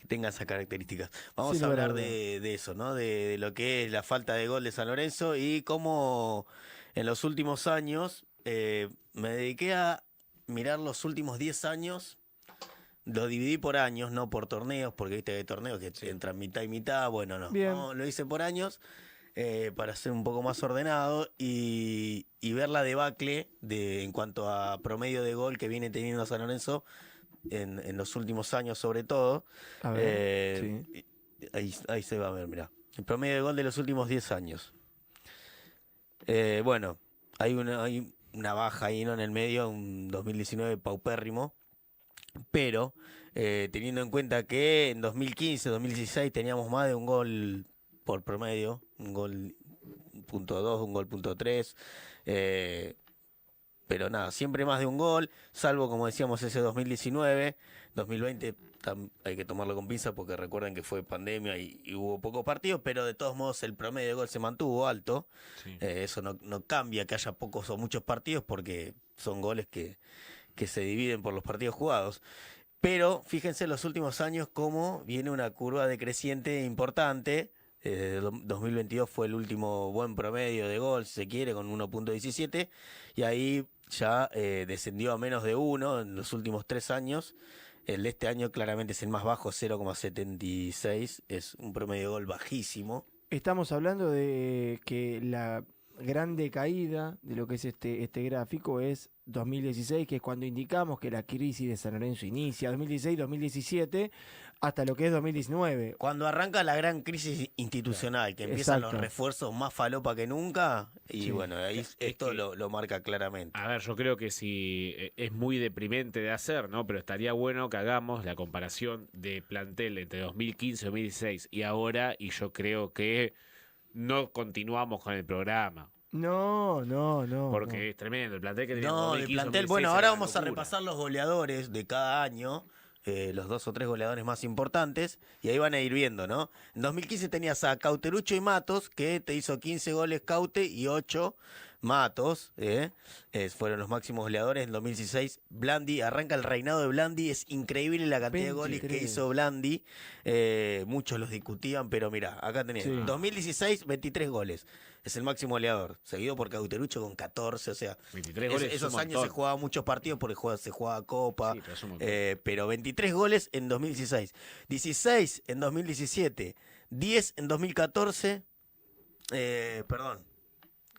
tenga esas características. Vamos Sin a lugar a hablar duda. de eso, ¿no? De lo que es la falta de gol de San Lorenzo y cómo en los últimos años me dediqué a mirar los últimos 10 años. Lo dividí por años, no por torneos, porque viste que hay torneos que Sí. entran mitad y mitad. Bueno, no. Bien. Lo hice por años para ser un poco más ordenado y ver la debacle en cuanto a promedio de gol que viene teniendo San Lorenzo en los últimos años, sobre todo. A ver. Eh, Sí. ahí se va a ver, mirá. El promedio de gol de los últimos 10 años. Bueno, hay una baja ahí, ¿no? En el medio, un 2019 paupérrimo. Pero teniendo en cuenta que en 2015, 2016 teníamos más de un gol por promedio, un gol punto dos, un gol punto tres, eh, pero nada, siempre más de un gol, salvo como decíamos ese 2019, 2020 hay que tomarlo con pinza porque recuerden que fue pandemia y hubo pocos partidos, pero de todos modos el promedio de gol se mantuvo alto. Sí. Eso no cambia que haya pocos o muchos partidos porque son goles que se dividen por los partidos jugados. Pero fíjense en los últimos años cómo viene una curva decreciente importante. 2022 fue el último buen promedio de gol, si se quiere, con 1.17. Y ahí ya descendió a menos de 1 en los últimos 3 años. El de este año claramente es el más bajo, 0,76. Es un promedio de gol bajísimo. Estamos hablando de que la gran decaída de lo que es este gráfico es 2016, que es cuando indicamos que la crisis de San Lorenzo inicia, 2016-2017, hasta lo que es 2019. Cuando arranca la gran crisis institucional, que empiezan los Exacto. refuerzos más falopa que nunca, y Sí. bueno, ahí Es esto que- lo marca claramente. A ver, yo creo que si es muy deprimente de hacer, ¿no? Pero estaría bueno que hagamos la comparación de plantel entre 2015, 2016 y ahora, y yo creo que no continuamos con el programa, No. porque es tremendo. El plantel que teníamos en No, de 2015, plantel. 2016 Bueno, era ahora una vamos a locura. repasar los goleadores de cada año, los 2 o 3 goleadores más importantes, y ahí van a ir viendo, ¿no? En 2015 tenías a Cauterucho y Matos, que te hizo 15 goles Caute y 8 Matos, fueron los máximos goleadores. En 2016, Blandi, arranca el reinado de Blandi, es increíble la cantidad de goles que 23. hizo Blandi, muchos los discutían, pero mirá, acá tenés, Sí. 2016, 23 goles, es el máximo goleador, seguido por Cauterucho con 14, o sea, 23 goles es un esos años se montón. jugaban muchos partidos porque se jugaba Copa, Sí, pero es un montón. pero 23 goles en 2016, 16 en 2017, 10 en 2014, perdón,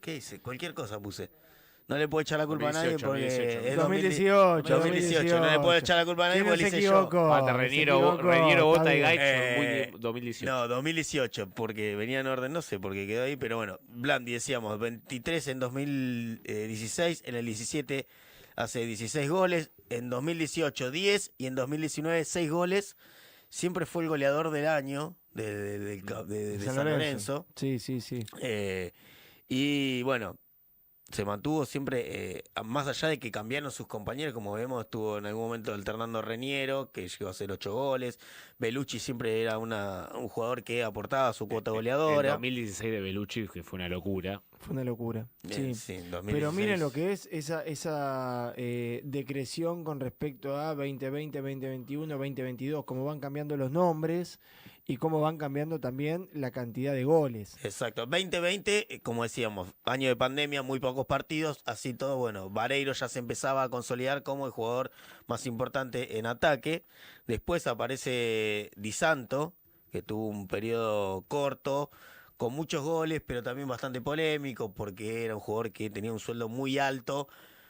¿qué hice? Cualquier cosa puse. No le puedo echar la culpa a nadie 2018, porque 2018. es 2018, 2018. No le puedo echar la culpa a nadie ¿Quién porque no lo se hice yo. equivocó? Falta Se Reniero, equivocó, Reniero está Bota y bien. Gaich son Eh, muy 2018. No, 2018, porque venía en orden, no sé por qué quedó ahí, pero bueno, Blandi decíamos, 23 en 2016, en el 17 hace 16 goles, en 2018 10 y en 2019 6 goles. Siempre fue el goleador del año de San Lorenzo. Sí. Y bueno, se mantuvo siempre, más allá de que cambiaron sus compañeros, como vemos, estuvo en algún momento alternando Reniero, que llegó a hacer 8 goles. Belucci siempre era un jugador que aportaba su cuota El goleadora. 2016 de Belucci, que fue una locura. Fue una locura. Sí. Sí, en Pero 2016. miren lo que es esa decreción con respecto a 2020, 2021, 2022, cómo van cambiando los nombres y cómo van cambiando también la cantidad de goles. Exacto, 2020, como decíamos, año de pandemia, muy pocos partidos, así todo, bueno, Vareiro ya se empezaba a consolidar como el jugador más importante en ataque. Después aparece Di Santo, que tuvo un periodo corto, con muchos goles, pero también bastante polémico, porque era un jugador que tenía un sueldo muy alto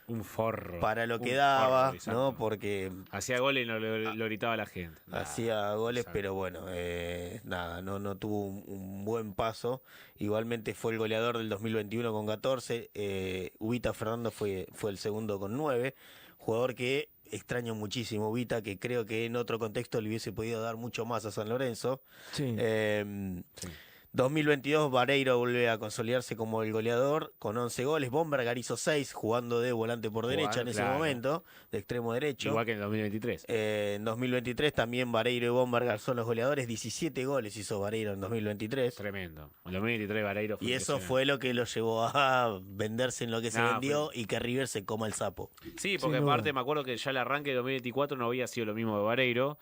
Un forro. para lo un que forro, daba, Di Santo. ¿no? Porque Hacía goles y no lo gritaba la gente. hacía goles, Di pero Santo. bueno, nada, no tuvo un buen paso. Igualmente fue el goleador del 2021 con 14. Ubita Fernando fue el segundo con 9. Jugador que extraño muchísimo, Ubita, que creo que en otro contexto le hubiese podido dar mucho más a San Lorenzo. Sí. Sí. 2022, Vareiro vuelve a consolidarse como el goleador con 11 goles. Bombergar hizo 6, jugando de volante por derecha en ese claro. momento, de extremo derecho. Igual que en 2023. En 2023 también Vareiro y Bombergar son los goleadores. 17 goles hizo Vareiro en 2023. Tremendo. En 2023 Vareiro fue Y eso impresionante. fue lo que lo llevó a venderse en lo que se No, vendió y que River se coma el sapo. Sí, porque Sin aparte duda. me acuerdo que ya el arranque de 2024 no había sido lo mismo de Vareiro.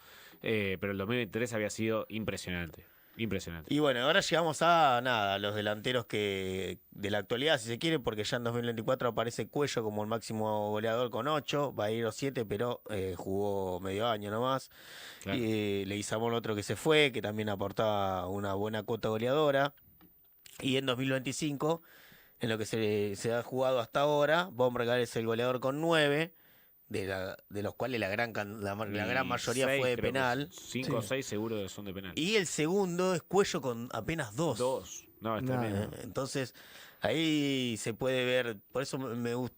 pero el 2023 había sido impresionante. Impresionante. Y bueno, ahora llegamos a nada, los delanteros que de la actualidad, si se quiere, porque ya en 2024 aparece Cuello como el máximo goleador con 8, va a ir los 7, pero jugó medio año nomás. Claro. Y Leguizamón otro que se fue, que también aportaba una buena cuota goleadora. Y en 2025, en lo que se ha jugado hasta ahora, Bombergar es el goleador con 9, de los cuales la gran mayoría fue de penal. 5 o 6 seguro que son de penal. Y el segundo es Cuello con apenas 2. 2. No, es No. tremendo. Entonces, ahí se puede ver, por eso me gusta.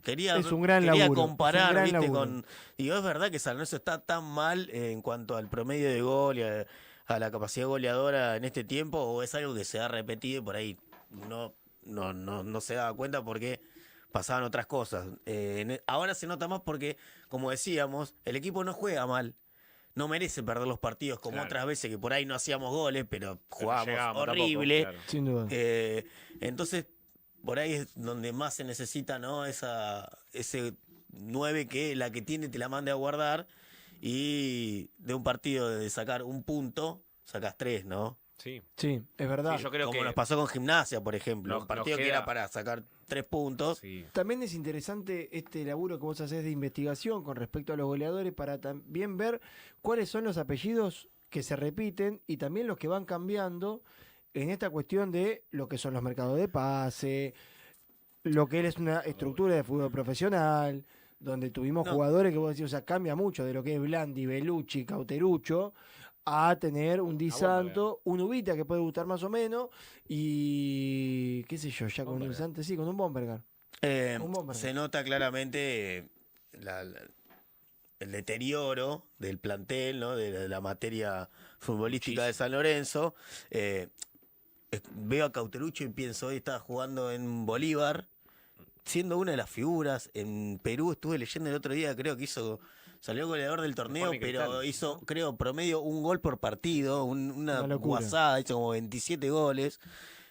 Quería Es un gran quería laburo, comparar, es un gran ¿viste? laburo. Con. Digo, es verdad que San Lorenzo está tan mal en cuanto al promedio de gol y a la capacidad goleadora en este tiempo, o es algo que se ha repetido y por ahí no se daba cuenta porque pasaban otras cosas. Ahora se nota más porque, como decíamos, el equipo no juega mal. No merece perder los partidos como Claro. otras veces que por ahí no hacíamos goles, pero jugábamos llegábamos horrible. tampoco, claro. Sin duda. Entonces, por ahí es donde más se necesita, ¿no? Ese 9 que la que tiene te la mande a guardar y de un partido de sacar un punto, sacas 3, ¿no? Sí. Sí, es verdad. Sí, yo creo Como que nos pasó con Gimnasia, por ejemplo. Nos- Un partido nos que queda- era para sacar 3 puntos. sí. También es interesante este laburo que vos hacés de investigación con respecto a los goleadores para también ver cuáles son los apellidos que se repiten y también los que van cambiando en esta cuestión de lo que son los mercados de pase, lo que es una estructura de fútbol profesional, donde tuvimos No. jugadores que vos decís, o sea, cambia mucho de lo que es Blandi, Belucci, Cauterucho, a tener un Di Santo, un Ubita que puede gustar más o menos, y qué sé yo, ya con un Bombergar. Santo, sí, con un Bombergar. Un Bombergar. Se nota claramente el deterioro del plantel, ¿no? De la materia futbolística de San Lorenzo. Veo a Cauterucho y pienso, hoy estaba jugando en Bolívar, siendo una de las figuras. En Perú estuve leyendo el otro día, creo que salió goleador del torneo, Sporting pero Cristal, hizo, ¿no? creo, promedio un gol por partido, una Una locura. guasada, hizo como 27 goles.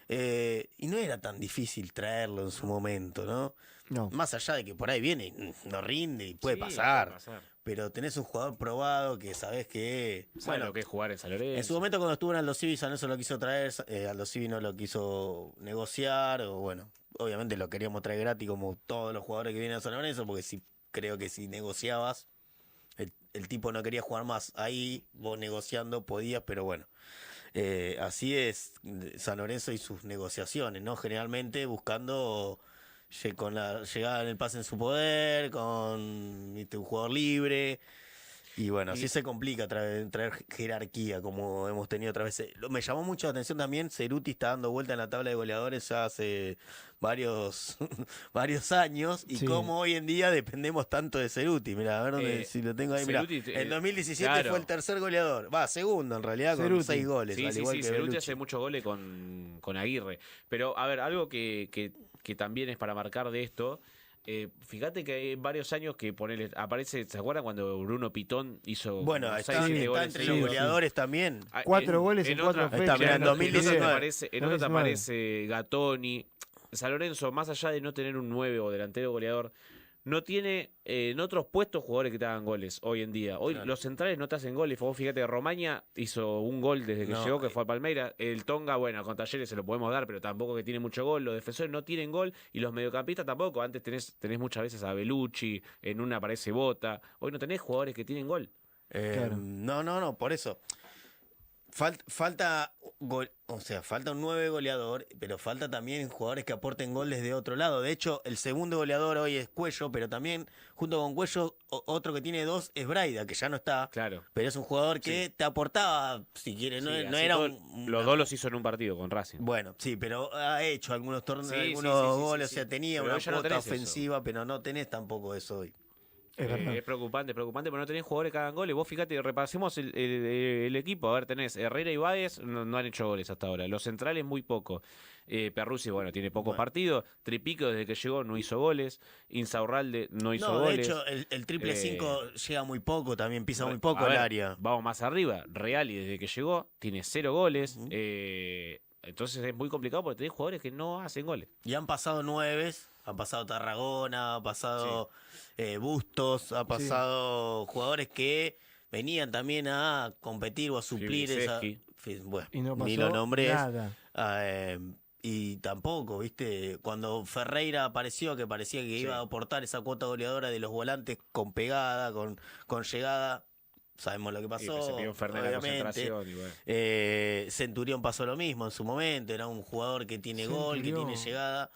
Y no era tan difícil traerlo en su momento, ¿no? No. Más allá de que por ahí viene, no rinde y puede Sí, pasar. puede pasar. Pero tenés un jugador probado que sabés que. Sabe Bueno, lo que es jugar en San Lorenzo. en su momento cuando estuvo en Aldo Civi, San Lorenzo lo quiso traer, Aldo Civi no lo quiso negociar, o bueno, obviamente lo queríamos traer gratis como todos los jugadores que vienen a San Lorenzo, porque creo que si negociabas, el tipo no quería jugar más ahí, vos negociando podías, pero bueno. Así es San Lorenzo y sus negociaciones, ¿no? Generalmente buscando con la llegada en el pase en su poder, con ¿viste? Un jugador libre. Y bueno, así se complica traer jerarquía, como hemos tenido otras veces. Me llamó mucho la atención también, Ceruti está dando vuelta en la tabla de goleadores ya hace varios, varios años, y Sí. cómo hoy en día dependemos tanto de Ceruti. Mira, a ver dónde, si lo tengo ahí. Mirá, Ceruti, en 2017 claro. fue el tercer goleador, segundo en realidad, con Ceruti. 6 goles, Sí, al sí, igual sí, que Ceruti Belucci. hace muchos goles con Aguirre. Pero, a ver, algo que también es para marcar de esto. Fíjate que hay varios años que aparece, ¿se acuerdan cuando Bruno Pitón hizo Bueno, como está, 6, 7 está goles entre sí, los sí. goleadores también. 4 goles en 4 otra- fechas. mirá, en en otra 2019. en otra te aparece Gattoni. San Lorenzo, más allá de no tener un 9 o delantero goleador, no tiene en otros puestos jugadores que te hagan goles hoy en día. Hoy Claro. los centrales no te hacen goles. Vos fíjate, Romaña hizo un gol desde que No, llegó, que fue al Palmeiras. El Tonga, bueno, con Talleres se lo podemos dar, pero tampoco que tiene mucho gol. Los defensores no tienen gol y los mediocampistas tampoco. Antes tenés muchas veces a Belucci, en una aparece Bota. Hoy no tenés jugadores que tienen gol. Claro. No, por eso. Falta falta un 9 goleador, pero falta también jugadores que aporten goles de otro lado. De hecho, el segundo goleador hoy es Cuello, pero también junto con Cuello, otro que tiene 2 es Braida, que ya no está. Claro. Pero es un jugador que te aportaba, si quieres, no, Sí, no así era todo- un. Los dos los hizo en un partido con Racing. Bueno, sí, pero ha hecho algunos torneos, Sí, sí, algunos sí, sí, goles, sí, o sea, sí. tenía Pero una hoy ya no cuota tenés eso. ofensiva, pero no tenés tampoco eso hoy. Es verdad. Es preocupante, pero no tenés jugadores que hagan goles. Vos fíjate, repasemos el equipo. A ver, tenés Herrera y Báez, no han hecho goles hasta ahora. Los centrales muy poco. Perruzzi, bueno, tiene pocos Bueno. partidos. Tripico desde que llegó no hizo goles. Insaurralde no hizo No, de goles. hecho, el triple 5 llega muy poco, también pisa muy A poco el ver, área. Vamos más arriba. Reali desde que llegó tiene 0 goles. Ujú. Entonces es muy complicado porque tenés jugadores que no hacen goles. Y han pasado 9, han pasado Tarragona, ha pasado Bustos, ha pasado jugadores que venían también a competir o a suplir esa... Filisevski. Bueno, Y no ni pasó lo nombré. nada. Y tampoco, ¿viste? Cuando Ferreira apareció, que parecía que Sí. iba a aportar esa cuota goleadora de los volantes con pegada, con llegada, sabemos lo que Y pasó. se pidió un Fernet en la obviamente. concentración. Y bueno. Centurión pasó lo mismo en su momento, era un jugador que tiene gol, que Centurión. tiene llegada.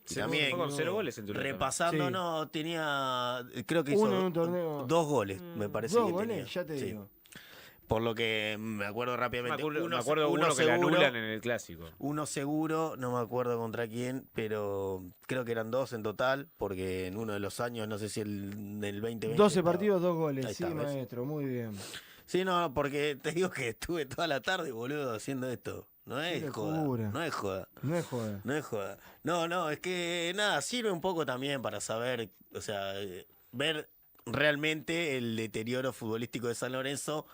Y Se también, fue con 0 goles Centurión también. repasando, Sí. no, tenía, creo que Uno hizo en un torneo. 2 goles, me parece 2 que goles, tenía. ya te Sí. digo. Por lo que me acuerdo Me rápidamente. acuerdo, uno, me acuerdo uno uno que le seguro, anulan en el clásico. uno seguro, no me acuerdo contra quién, pero creo que eran 2 en total, porque en uno de los años, no sé si el del 2020. 12 estaba. partidos, 2 goles. Ahí Sí, está, ¿ves? maestro, muy bien. Sí, no, porque te digo que estuve toda la tarde, boludo, haciendo esto. No Qué es joda, locura. no es joda. No es joda. No es joda. No, es que nada, sirve un poco también para saber, o sea, ver realmente el deterioro futbolístico de San Lorenzo,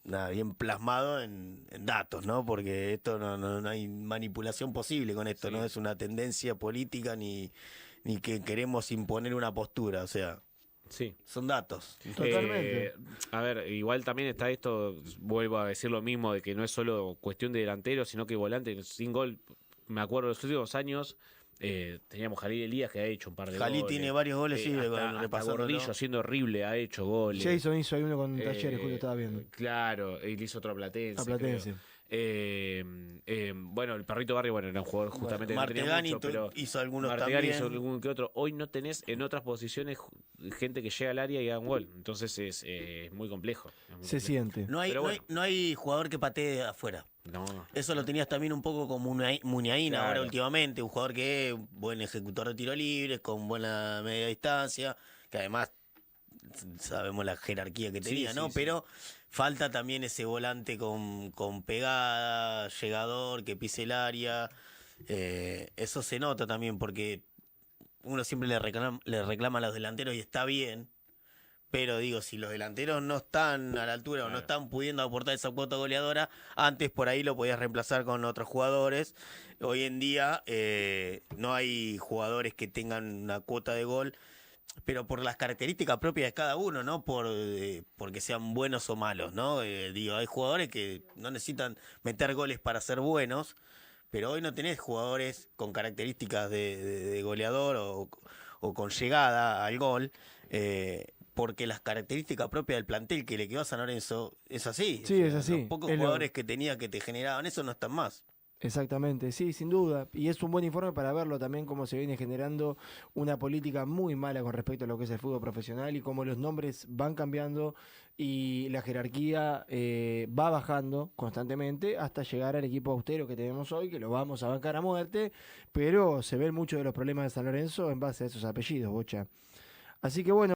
nada, bien plasmado en datos, ¿no? Porque esto no hay manipulación posible con esto, Sí. no es una tendencia política ni que queremos imponer una postura, o sea, Sí. son datos. Totalmente. A ver, igual también está esto, vuelvo a decir lo mismo, de que no es solo cuestión de delantero, sino que volante sin gol. Me acuerdo, los últimos años teníamos Jalil Elías que ha hecho un par de Jalí goles. tiene varios goles, sí, hasta repasándolo. Gordillo siendo horrible ha hecho goles. Jason hizo ahí uno con Talleres, justo estaba viendo. Claro, él hizo otro a Platense. A Platense. creo. Bueno, el Perrito Barrio, bueno, era un jugador justamente que no tenía Martegani mucho, pero hizo algunos Martegani también. hizo algún que otro. Hoy no tenés en otras posiciones gente que llega al área y haga un gol. Entonces es muy complejo. Es muy Se complejo. siente. No hay, Pero no hay, bueno. no hay jugador que patee de afuera. No. Eso lo tenías también un poco como Muniain Claro. ahora últimamente, un jugador que es buen ejecutor de tiro libre, con buena media distancia, que además sabemos la jerarquía que Sí, tenía, sí, ¿no? sí. Pero falta también ese volante con pegada, llegador, que pise el área. Eso se nota también porque uno siempre le reclama a los delanteros y está bien. Pero digo, si los delanteros no están a la altura o no Claro. están pudiendo aportar esa cuota goleadora, antes por ahí lo podías reemplazar con otros jugadores. Hoy en día no hay jugadores que tengan una cuota de gol, pero por las características propias de cada uno, no porque sean buenos o malos, ¿no? Digo, hay jugadores que no necesitan meter goles para ser buenos, pero hoy no tenés jugadores con características de goleador o con llegada al gol, porque las características propias del plantel que le quedó a San Lorenzo es así. Sí, es así. Los pocos Es lo- jugadores que tenía que te generaban eso no están más. Exactamente, sí, sin duda. Y es un buen informe para verlo también cómo se viene generando una política muy mala con respecto a lo que es el fútbol profesional y cómo los nombres van cambiando y la jerarquía va bajando constantemente hasta llegar al equipo austero que tenemos hoy, que lo vamos a bancar a muerte, pero se ven muchos de los problemas de San Lorenzo en base a esos apellidos, Bocha. Así que bueno.